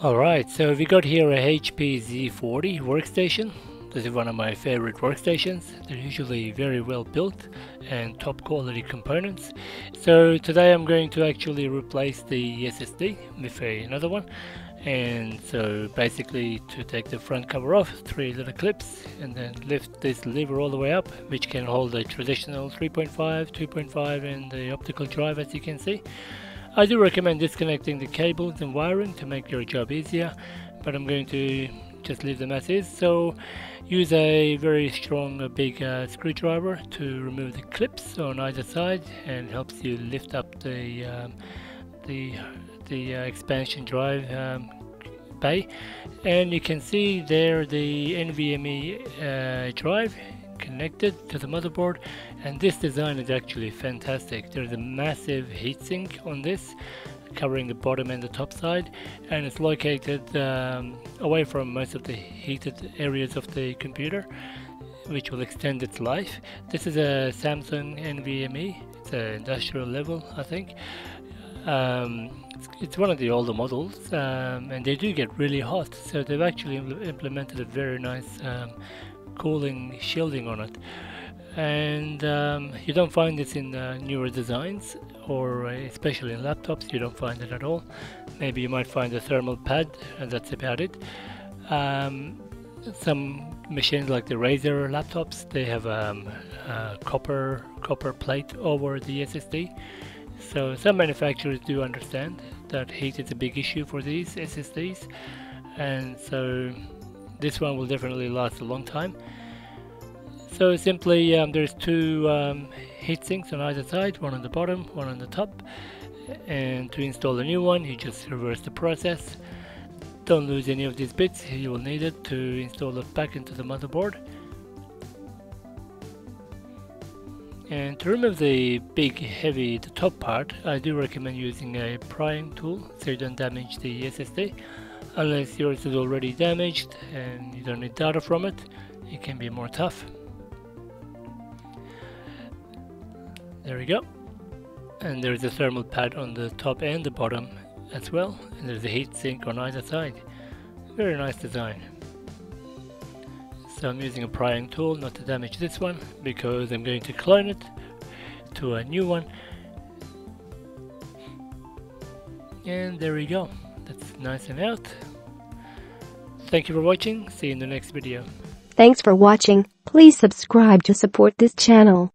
Alright, so we got here a HP Z240 workstation. This is one of my favorite workstations. They're usually very well built and top quality components. So today I'm going to actually replace the SSD with another one. And so basically to take the front cover off, 3 little clips, and then lift this lever all the way up, which can hold a traditional 3.5, 2.5 and the optical drive, as you can see. I do recommend disconnecting the cables and wiring to make your job easier, but I'm going to just leave them as is. So use a very strong big screwdriver to remove the clips on either side, and helps you lift up the expansion drive bay. And you can see there the NVMe drive connected to the motherboard, and this design is actually fantastic. There's a massive heatsink on this covering the bottom and the top side, and it's located away from most of the heated areas of the computer, which will extend its life. This is a Samsung NVMe. It's an industrial level, I think. It's one of the older models, and they do get really hot, so they've actually implemented a very nice cooling shielding on it. And you don't find this in newer designs, or especially in laptops. You don't find it at all. Maybe you might find a thermal pad, and that's about it. Some machines like the Razer laptops, they have a copper plate over the SSD. So some manufacturers do understand that heat is a big issue for these SSDs, and so this one will definitely last a long time. So simply there's 2 heat sinks on either side, one on the bottom, one on the top, and to install a new one you just reverse the process. Don't lose any of these bits, you will need it to install it back into the motherboard. And to remove the big heavy, the top part, I do recommend using a prying tool so you don't damage the SSD. Unless yours is already damaged and you don't need data from it, it can be more tough. There we go. And there's a thermal pad on the top and the bottom as well, and there's a heat sink on either side. Very nice design. So I'm using a prying tool not to damage this one, because I'm going to clone it to a new one. And there we go. That's nice and out. Thank you for watching. See you in the next video. Thanks for watching. Please subscribe to support this channel.